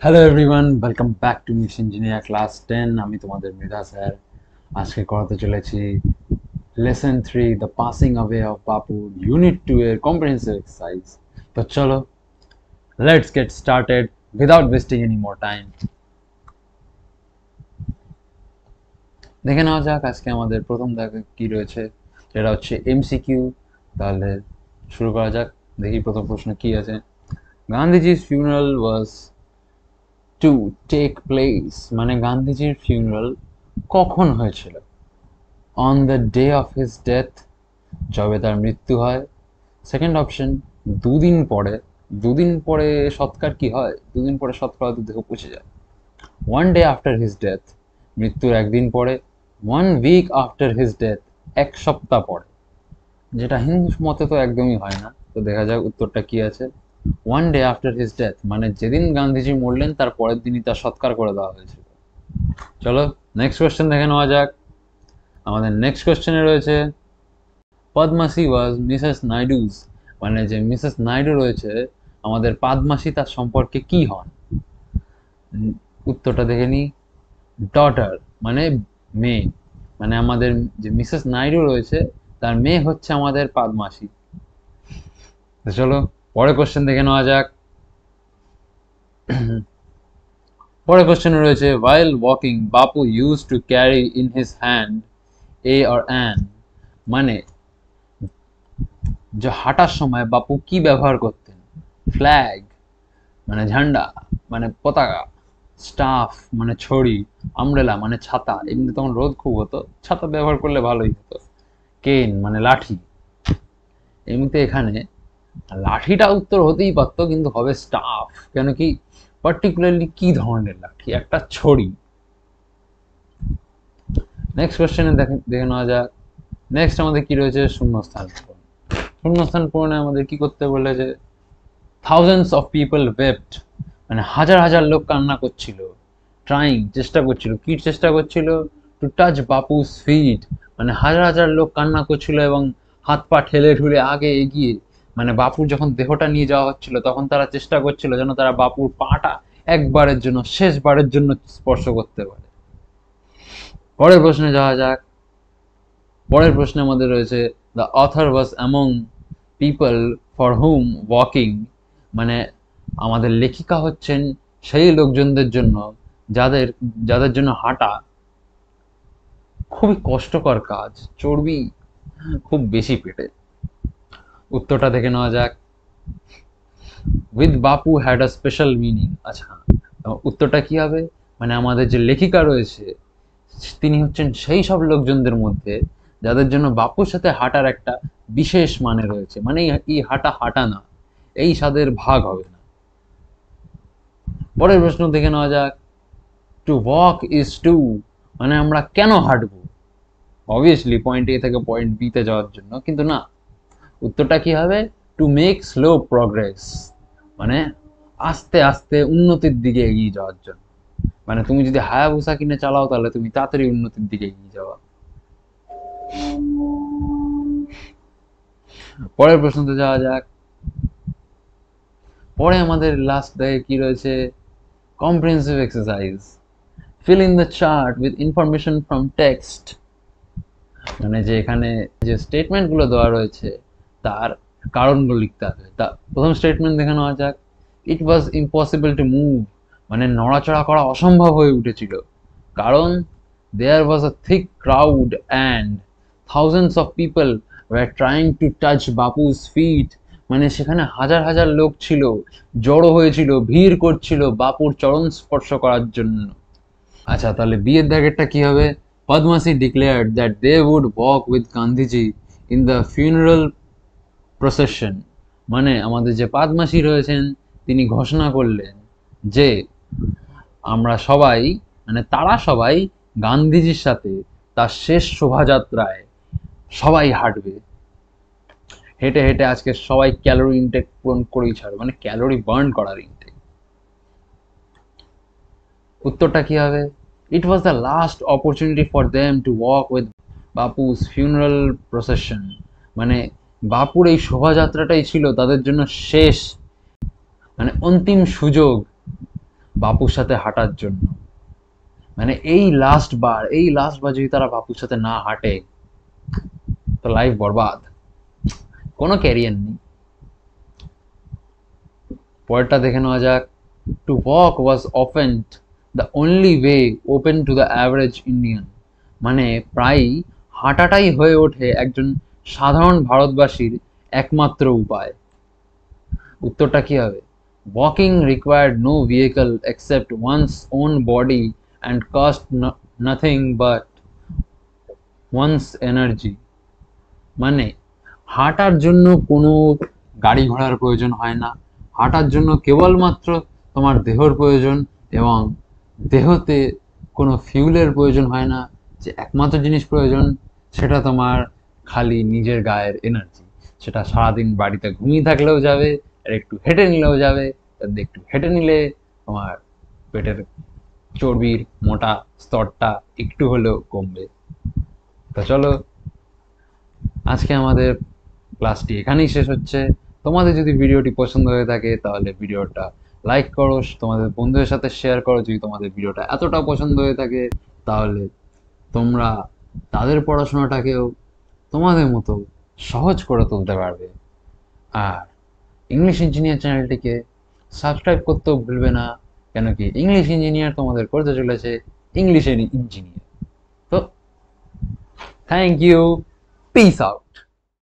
Hello everyone, welcome back to mix engineer class 10। আমি তোমাদের Mridha sir. আজকে করাতে চলেছি lesson 3 the passing away of Bapu unit 2 এর কম্প্রিহেনসিভ এক্সারসাইজ। তো চলো, let's get started without wasting any more time. দেখে নেওয়া যাক আজকে আমাদের প্রথম দাগে কি রয়েছে। এটা হচ্ছে এমসিকিউ। তাহলে শুরু করা যাক। দেখি প্রথম প্রশ্ন কি আছে। গান্ধীজির funeral was to take place, মানে গান্ধীজির ফিউনারাল কখন হয়েছিল? On the day of his death, যবে তার মৃত্যু হয়। সেকেন্ড অপশন, দুদিন পরে। দুদিন পরে সৎকার কি হয়? দুদিন পরে সৎকার তো দেহ পচে যায়। One day after his death, মৃত্যুর একদিন পরে। One week after his death, এক সপ্তাহ পরে। যেটা হিন্দু মতে তো একদমই হয় না। তো দেখা যাক উত্তরটা কি আছে। One day after his death মানে যেদিন গান্ধীজি মরলেন তার পরের দিনই তার সৎকার করে দেওয়া হয়েছিল। চলো নেক্সট কোয়েশ্চেন দেখে নেওয়া যাক। আমাদের নেক্সট কোয়েশ্চেনে রয়েছে পদ্মাসি ওয়াজ মিসেস নাইডুজ, মানে যে মিসেস নাইডু রয়েছে আমাদের পাদমাসি, তার সম্পর্কে কি হন? উত্তরটা দেখে নি। ডটার মানে মেয়ে, মানে আমাদের যে মিসেস নাইডু রয়েছে তার মেয়ে হচ্ছে আমাদের পাদমাসি। তো চলো পরের কোশ্চেন দেখে নেওয়া যাক। পরের কোশ্চেনে রয়েছে while walking Bapu used to carry in his hand a or an, মানে যে হাঁটার সময় বাপু কি ব্যবহার করতেন? ফ্ল্যাগ মানে ঝান্ডা, মানে পতাকা। স্টাফ মানে ছড়ি। আমব্রেলা মানে ছাতা, এমনি তখন রোদ খুব হতো, ছাতা ব্যবহার করলে ভালোই হতো। কেন মানে লাঠি। এমনিতে এখানে লাঠিটা উত্তর হতেই পারতো, কিন্তু হবে স্টাফ। কেন কি পার্টিকুলারলি কি ধরনের লাঠি? একটা ছড়ি। নেক্সট কোশ্চেনে দেখে নেওয়া যাক। নেক্সট আমাদের কি রয়েছে? শূন্যস্থান পূরণ। শূন্যস্থান পূরণে আমাদের কি করতে বলেছে? থাউজেন্ডস অফ পিপল ওয়েপ্ট, মানে হাজার হাজার লোক কান্না করছিল। ট্রাইং চেষ্টা করছিল, কি চেষ্টা করছিল? টু টাচ বাপুস ফিট, মানে হাজার হাজার লোক কান্না করছিল এবং হাত পা ঠেলে ঠুলে আগে এগিয়ে, মানে বাপুর যখন দেহটা নিয়ে যাওয়া হচ্ছিল তখন তারা চেষ্টা করছিল যেন তারা বাপুর পাটা একবারের জন্য, শেষবারের জন্য স্পর্শ করতে পারে। পরের প্রশ্নে যাওয়া যাক। পরের প্রশ্নে আমাদের রয়েছে the author was among people for hmm walking, মানে আমাদের লেখিকা হচ্ছেন সেই লোকজনদের জন্য যাদের যাদের জন্য হাঁটা খুবই কষ্টকর কাজ, চর্বি খুব বেশি পেটে। উত্তরটা দেখে নেওয়া যাক। With Bapu had a special meaning. আচ্ছা, উত্তরটা কি হবে? মানে আমাদের যে লেখিকা রয়েছে তিনি হচ্ছেন সেই সব লোকজনদের মধ্যে যাদের জন্য বাপুর সাথে হাঁটার একটা বিশেষ মানে রয়েছে, মানে এই হাঁটা হাঁটা না, এই স্বাদের ভাগ হবে না। পরের প্রশ্ন দেখে নেওয়া যাক। টু ওয়াক ইজ টু, মানে আমরা কেন হাঁটবো? অবভিয়াসলি পয়েন্ট এ থেকে পয়েন্ট বি তে যাওয়ার জন্য, কিন্তু না, উত্তরটা কি হবে? টু মেক স্লো প্রগ্রেস, মানে আস্তে আস্তে উন্নতির দিকে এগিয়ে যাওয়ার জন্য। মানে তুমি যদি হায়াবুসা কিনে চালাও তাহলে তুমি তাড়াতাড়ি উন্নতির দিকে এগিয়ে যাওয়া। পরের প্রশ্নতে যাওয়া যাক। পরে আমাদের লাস্ট দেখে কি রয়েছে? Comprehensive exercise. Fill in the chart with information from text, মানে যে এখানে যে স্টেটমেন্ট গুলো দেওয়া রয়েছে তার কারণগুলো লিখতে হবে। তা প্রথম স্টেটমেন্ট দেখে নেওয়া যাক। It was impossible to move, মানে নড়াচড়া করা অসম্ভব হয়ে উঠেছিল, কারণ there was a thick crowd and thousands of people were trying to touch Bapu's feet, মানে সেখানে হাজার হাজার লোক ছিল, জড়ো হয়েছিল, ভিড় করছিল বাপুর চরণ স্পর্শ করার জন্য। আচ্ছা, তাহলে বিয়ের দাগেরটা কি হবে? পদ্মাসি declared that they would walk with Gandhiji in the funeral procession, মানে আমাদের যে পাদমাসি রয়েছেন তিনি ঘোষণা করলেন যে আমরা সবাই, মানে তারা সবাই গান্ধীজির সাথে তার শেষ শোভাযাত্রায় সবাই হাঁটবে। হেঁটে হেঁটে আজকে সবাই ক্যালোরি ইনটেক পূরণ করেই ছাড়বে, মানে ক্যালোরি বার্ন করার ইনটেক। উত্তরটা কি হবে? It was the last opportunity for them to walk with Bapu's funeral procession, মানে বাপুর এই শোভাযাত্রাটাই ছিল তাদের জন্য শেষ, মানে অন্তিম সুযোগ বাপুর সাথে হাঁটার জন্য। মানে এই লাস্ট বার যদি তারা বাপুর সাথে না হাঁটে তো লাইফ বরবাদ, কোনো ক্যারিয়ার নেই। পরেরটা দেখে নেওয়া যাক। To walk was often the only way open to the average Indian. মানে প্রায়ই হাঁটাটাই হয়ে ওঠে একজন সাধারণ ভারতবাসীর একমাত্র উপায়। উত্তরটা কি হবে? Walking required no vehicle except one's own body and cost nothing but one's energy. মানে হাঁটার জন্য কোনো গাড়ি ঘোড়ার প্রয়োজন হয় না, হাঁটার জন্য কেবলমাত্র তোমার দেহর প্রয়োজন, এবং দেহতে কোনো ফিউলের প্রয়োজন হয় না। যে একমাত্র জিনিস প্রয়োজন সেটা তোমার খালি নিজের গায়ের এনার্জি। সেটা সারাদিন বাড়িতে ঘুমিয়ে থাকলেও যাবে, আর একটু হেঁটে নিলেও যাবে। একটু হেঁটে নিলে তোমার পেটের চর্বির মোটা স্তরটা একটু হলেও কমবে। তো চলো, আজকে আমাদের ক্লাসটি এখানেই শেষ হচ্ছে। তোমাদের যদি ভিডিওটি পছন্দ হয়ে থাকে তাহলে ভিডিওটা লাইক করো, তোমাদের বন্ধুদের সাথে শেয়ার করো। যদি তোমাদের ভিডিওটা এতটা পছন্দ হয়ে থাকে তাহলে তোমরা তাদের পড়াশোনাটাকেও তোমাদের মতো সহজ করে তুলতে পারবে। আর ইংলিশ ইঞ্জিনিয়ার চ্যানেলটিকে সাবস্ক্রাইব করতেও ভুলবে না, কেন কি ইংলিশ ইঞ্জিনিয়ার তোমাদের করতে চলেছে ইংলিশের ইঞ্জিনিয়ার। তো থ্যাংক ইউ, পিস আউট।